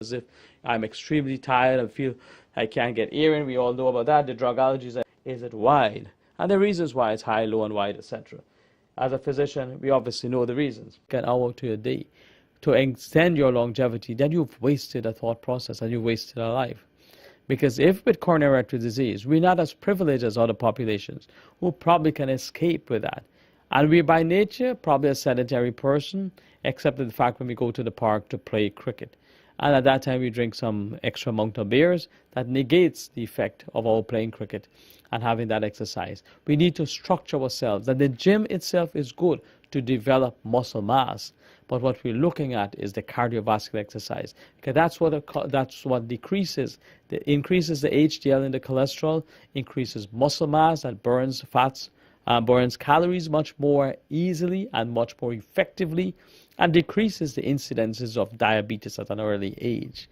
as if I'm extremely tired, I feel I can't get air in. We all know about that. The drug allergies, is it wide? And the reasons why it's high, low, and wide, etc. As a physician, we obviously know the reasons. An hour to a day to extend your longevity, then you've wasted a thought process and you've wasted a life. Because if with coronary artery disease, we're not as privileged as other populations who probably can escape with that. And we're by nature probably a sedentary person, except for the fact when we go to the park to play cricket. And at that time we drink some extra amount of beers that negates the effect of our playing cricket and having that exercise. We need to structure ourselves. That the gym itself is good to develop muscle mass, but what we're looking at is the cardiovascular exercise, because that's what increases the HDL in the cholesterol, increases muscle mass that burns fats, burns calories much more easily and much more effectively, and decreases the incidences of diabetes at an early age.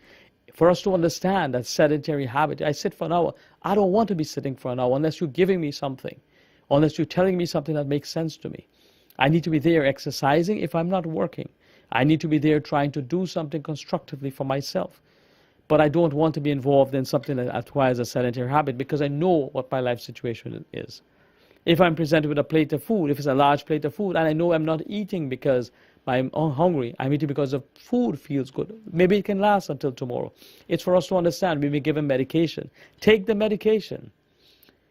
For us to understand that sedentary habit, I sit for an hour. I don't want to be sitting for an hour unless you're giving me something, unless you're telling me something that makes sense to me. I need to be there exercising if I'm not working. I need to be there trying to do something constructively for myself. But I don't want to be involved in something that acquires a sedentary habit because I know what my life situation is. If I'm presented with a plate of food, if it's a large plate of food, and I know I'm not eating because I'm hungry, I'm eating because the food feels good. Maybe it can last until tomorrow. It's for us to understand when we give given medication. Take the medication.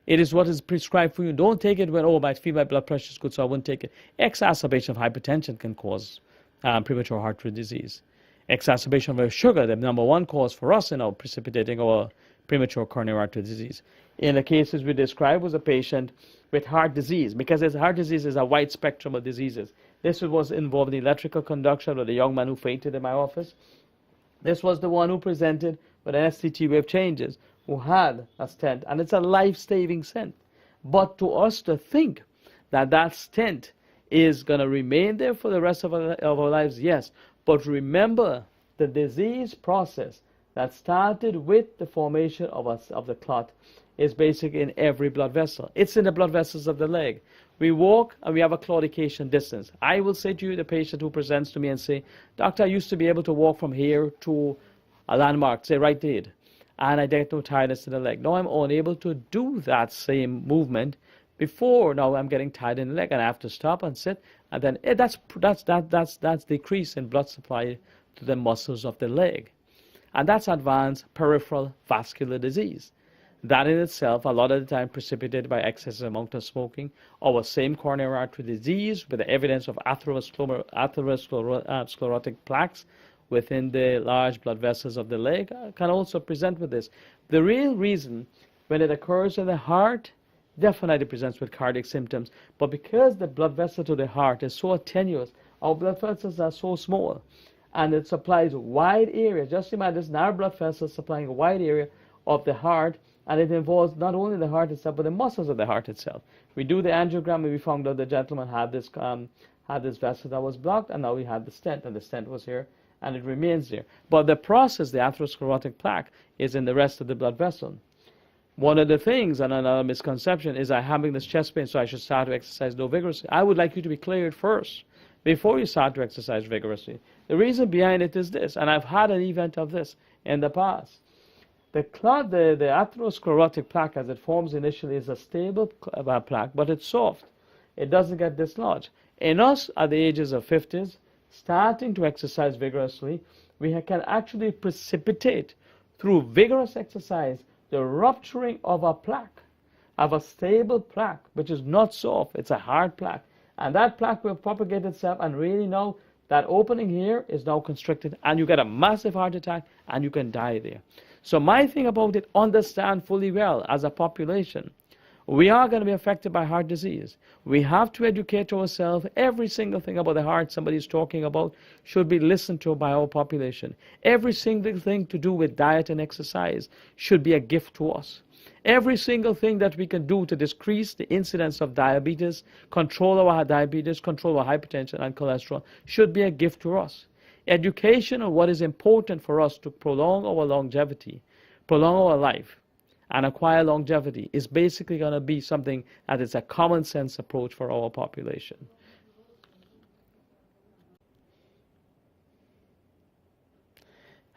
It is what is prescribed for you. Don't take it when, I feel my blood pressure is good, so I won't take it. Exacerbation of hypertension can cause premature heart disease. Exacerbation of sugar, the number one cause for us, precipitating our premature coronary artery disease. In the cases we described was a patient with heart disease, because heart disease is a wide spectrum of diseases. This was involved in electrical conduction with a young man who fainted in my office. This was the one who presented with an STT wave changes, who had a stent, and it's a life-saving stent. But to us to think that that stent is going to remain there for the rest of our lives, yes. But remember, the disease process that started with the formation of the clot is basically in every blood vessel. It's in the blood vessels of the leg. We walk and we have a claudication distance. I will say to you, the patient who presents to me and say, "Doctor, I used to be able to walk from here to a landmark, say right there, and I get no tiredness in the leg. Now I'm unable to do that same movement before. Now I'm getting tired in the leg and I have to stop and sit, and then that's decrease in blood supply to the muscles of the leg. And that's advanced peripheral vascular disease. That in itself, a lot of the time precipitated by excessive amount of smoking, or same coronary artery disease with the evidence of atherosclerotic plaques within the large blood vessels of the leg can also present with this. The real reason when it occurs in the heart definitely presents with cardiac symptoms, but because the blood vessel to the heart is so tenuous, our blood vessels are so small, and it supplies wide area. Just imagine this narrow blood vessel supplying a wide area of the heart, and it involves not only the heart itself, but the muscles of the heart itself. We do the angiogram, and we found out the gentleman had this vessel that was blocked, and now we had the stent, and the stent was here, and it remains there. But the process, the atherosclerotic plaque, is in the rest of the blood vessel. One of the things, and another misconception, is I'm having this chest pain, so I should start to exercise no vigorously. I would like you to be cleared first before you start to exercise vigorously. The reason behind it is this, and I've had an event of this in the past. The atherosclerotic plaque, as it forms initially, is a stable plaque, but it's soft. It doesn't get dislodged. In us, at the ages of 50s, starting to exercise vigorously, we can actually precipitate, through vigorous exercise, the rupturing of a plaque, of a stable plaque, which is not soft, it's a hard plaque. And that plaque will propagate itself, and really now, that opening here is now constricted, and you get a massive heart attack, and you can die there. So my thing about it, understand fully well, as a population, we are going to be affected by heart disease. We have to educate ourselves. Every single thing about the heart somebody is talking about should be listened to by our population. Every single thing to do with diet and exercise should be a gift to us. Every single thing that we can do to decrease the incidence of diabetes, control our diabetes, control our hypertension and cholesterol, should be a gift to us. Education on what is important for us to prolong our longevity, prolong our life, and acquire longevity is basically going to be something that is a common sense approach for our population.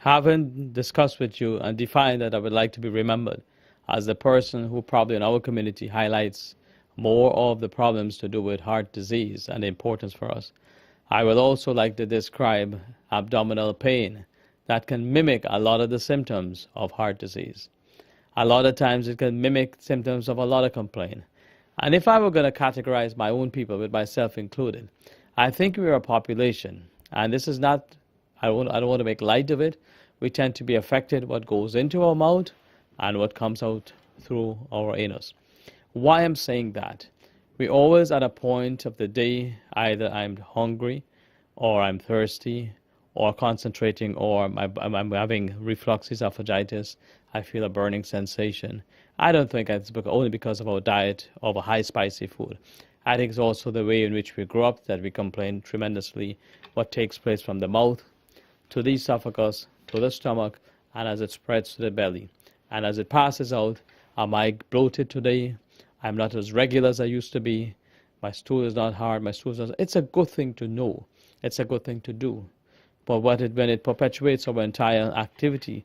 haven't discussed with you and defined that I would like to be remembered as the person who probably in our community highlights more of the problems to do with heart disease and the importance for us. I would also like to describe abdominal pain that can mimic a lot of the symptoms of heart disease. A lot of times it can mimic symptoms of a lot of complaint. And if I were going to categorize my own people, with myself included, I think we are a population, and this is not, I don't want to make light of it. We tend to be affected what goes into our mouth and what comes out through our anus. Why I'm saying that? We always at a point of the day, either I'm hungry or I'm thirsty or concentrating or I'm having reflux esophagitis. I feel a burning sensation. I don't think it's only because of our diet of a high spicy food. I think it's also the way in which we grew up that we complain tremendously what takes place from the mouth to the esophagus, to the stomach, and as it spreads to the belly. And as it passes out, am I bloated today? I'm not as regular as I used to be. My stool is not hard. My stool is not... It's a good thing to know. It's a good thing to do. But when it perpetuates our entire activity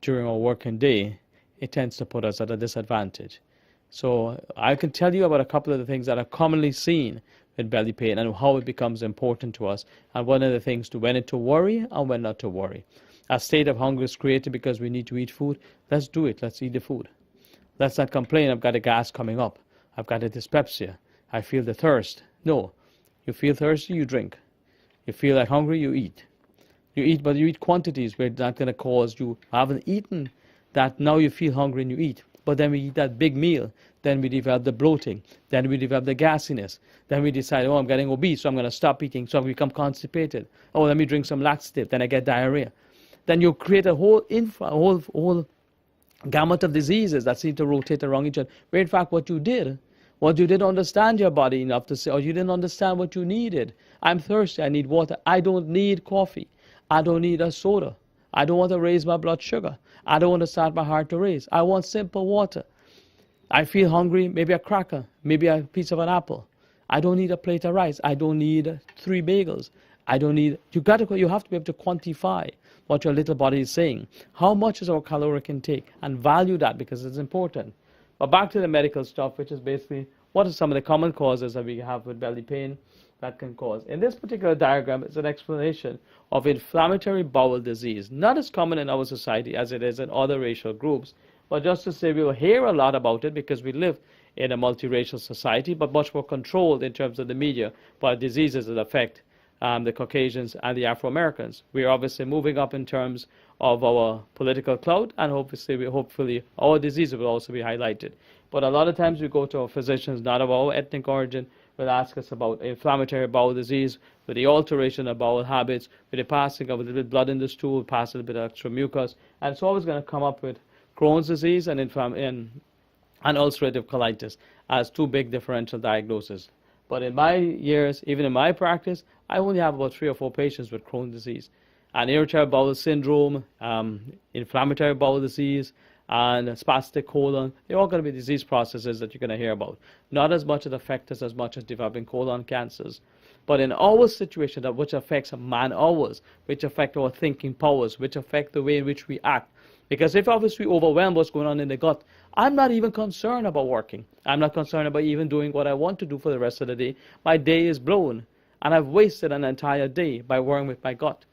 during our working day, it tends to put us at a disadvantage. So I can tell you about a couple of the things that are commonly seen with belly pain and how it becomes important to us. And one of the things to when to worry and when not to worry. A state of hunger is created because we need to eat food. Let's do it. Let's eat the food. Let's not complain. I've got a gas coming up. I've got a dyspepsia. I feel the thirst. No. You feel thirsty, you drink. You feel like hungry, you eat. You eat, but you eat quantities where it's not going to cause you haven't eaten that now you feel hungry and you eat. But then we eat that big meal. Then we develop the bloating. Then we develop the gassiness. Then we decide, oh, I'm getting obese, so I'm going to stop eating. So I become constipated. Oh, let me drink some laxative. Then I get diarrhea. Then you create a whole gamut of diseases that seem to rotate around each other. Where in fact what you didn't understand your body enough to say, or you didn't understand what you needed. I'm thirsty, I need water. I don't need coffee. I don't need a soda. I don't want to raise my blood sugar. I don't want to start my heart to race. I want simple water. I feel hungry, maybe a cracker, maybe a piece of an apple. I don't need a plate of rice. I don't need 3 bagels. I don't need, you have to be able to quantify what your little body is saying. How much is our caloric intake? And value that because it's important. But back to the medical stuff, which is basically what are some of the common causes that we have with belly pain that can cause. In this particular diagram, it's an explanation of inflammatory bowel disease. Not as common in our society as it is in other racial groups, but just to say we will hear a lot about it because we live in a multiracial society, but much more controlled in terms of the media by diseases that affect the Caucasians and the Afro-Americans. We are obviously moving up in terms of our political clout, and hopefully our disease will also be highlighted. But a lot of times we go to our physicians not of our ethnic origin, will ask us about inflammatory bowel disease, with the alteration of bowel habits, with the passing of a little bit of blood in the stool, pass a little bit of extra mucus, and it's always going to come up with Crohn's disease and ulcerative colitis as 2 big differential diagnoses. But in my years, even in my practice, I only have about 3 or 4 patients with Crohn's disease. And irritable bowel syndrome, inflammatory bowel disease, and spastic colon, they're all going to be disease processes that you're going to hear about. Not as much that affect us as much as developing colon cancers. But in our situation, which affects man hours, which affect our thinking powers, which affect the way in which we act. Because if obviously we overwhelm what's going on in the gut, I'm not even concerned about working. I'm not concerned about even doing what I want to do for the rest of the day. My day is blown, and I've wasted an entire day by worrying with my gut.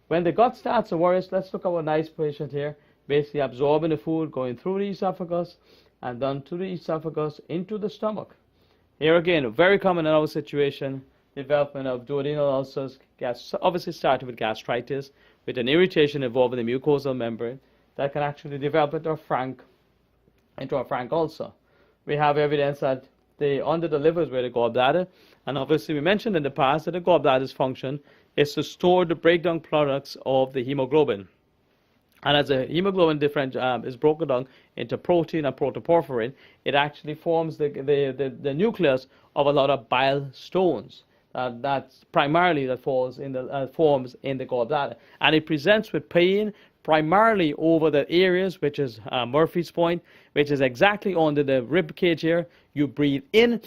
When the gut starts to worry, let's look at our nice patient here, basically absorbing the food, going through the esophagus, and then to the esophagus, into the stomach. Here again, very common in our situation, development of duodenal ulcers, obviously started with gastritis, with an irritation involving the mucosal membrane, that can actually develop into a frank ulcer. We have evidence that under the liver is where the gallbladder, and obviously we mentioned in the past that the gallbladder's function is to store the breakdown products of the hemoglobin. And as the hemoglobin is broken down into protein and protoporphyrin, it actually forms the nucleus of a lot of bile stones. That's primarily that forms in the gallbladder, and it presents with pain primarily over the areas, which is Murphy's point, which is exactly under the rib cage here. You breathe in,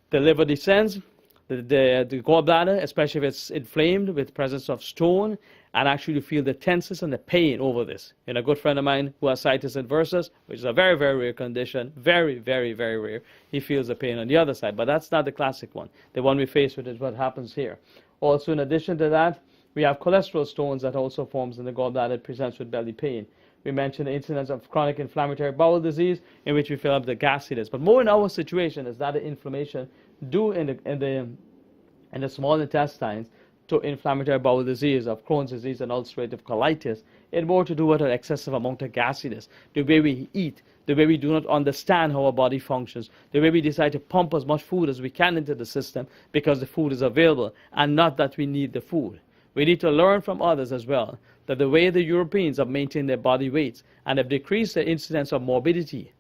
the liver descends, the gallbladder, especially if it's inflamed with presence of stone, and actually feel the tenseness and the pain over this. And a good friend of mine who has situs inversus, which is a very, very rare condition, very, very, very rare, he feels the pain on the other side. But that's not the classic one. The one we face with is what happens here. Also, in addition to that, we have cholesterol stones that also forms in the gallbladder. It presents with belly pain. We mentioned the incidence of chronic inflammatory bowel disease, in which we fill up the gasiness. But more in our situation is that the inflammation due in the small intestines to inflammatory bowel disease, of Crohn's disease and ulcerative colitis. It's more to do with an excessive amount of gasiness, the way we eat, the way we do not understand how our body functions, the way we decide to pump as much food as we can into the system because the food is available and not that we need the food. We need to learn from others as well that the way the Europeans have maintained their body weights and have decreased the incidence of morbidity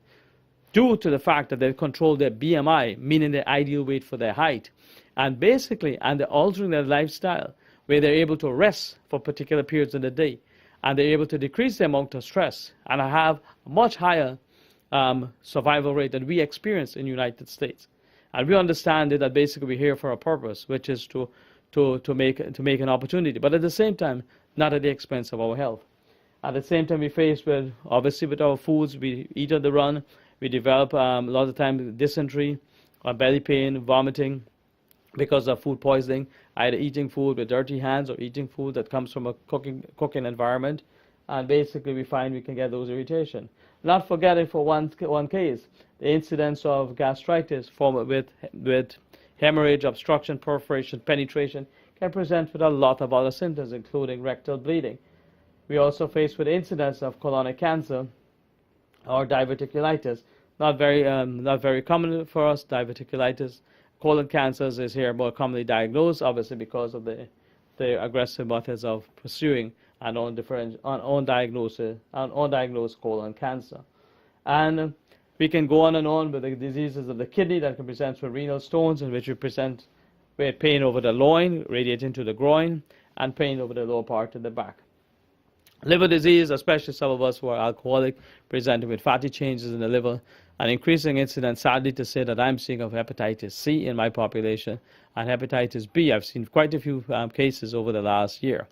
due to the fact that they've controlled their BMI, meaning their ideal weight for their height, and they're altering their lifestyle where they're able to rest for particular periods of the day, and they're able to decrease the amount of stress and have a much higher survival rate than we experience in the United States. And we understand that basically we're here for a purpose, which is to make an opportunity, but at the same time, not at the expense of our health. At the same time, we face with, obviously with our foods, we eat on the run, we develop a lot of times dysentery, belly pain, vomiting, because of food poisoning, either eating food with dirty hands or eating food that comes from a cooking environment, and basically we find we can get those irritation. Not forgetting for one case, the incidence of gastritis with hemorrhage, obstruction, perforation, penetration can present with a lot of other symptoms, including rectal bleeding. We also face with incidence of colonic cancer or diverticulitis. Not very common for us, diverticulitis. Colon cancers is here more commonly diagnosed, obviously because of the aggressive methods of pursuing an undiagnosed colon cancer. And we can go on and on with the diseases of the kidney that can present with renal stones, in which we present with pain over the loin, radiating to the groin, and pain over the lower part of the back. Liver disease, especially some of us who are alcoholic, presenting with fatty changes in the liver, an increasing incidence, sadly to say, that I'm seeing of hepatitis C in my population, and hepatitis B. I've seen quite a few cases over the last year.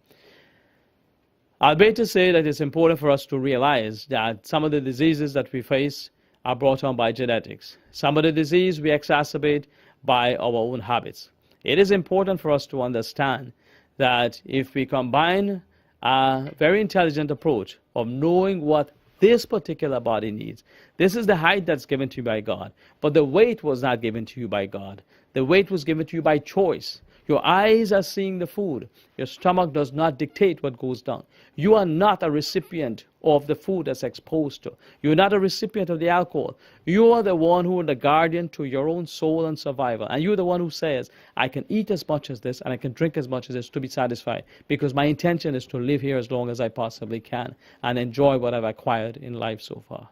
I'll be to say that it's important for us to realize that some of the diseases that we face are brought on by genetics. Some of the disease we exacerbate by our own habits. It is important for us to understand that if we combine a very intelligent approach of knowing what this particular body needs. This is the height that's given to you by God, but the weight was not given to you by God. The weight was given to you by choice. Your eyes are seeing the food. Your stomach does not dictate what goes down. You are not a recipient of the food that's exposed to. You're not a recipient of the alcohol. You are the one who is the guardian to your own soul and survival. And you're the one who says, I can eat as much as this and I can drink as much as this to be satisfied, because my intention is to live here as long as I possibly can and enjoy what I've acquired in life so far.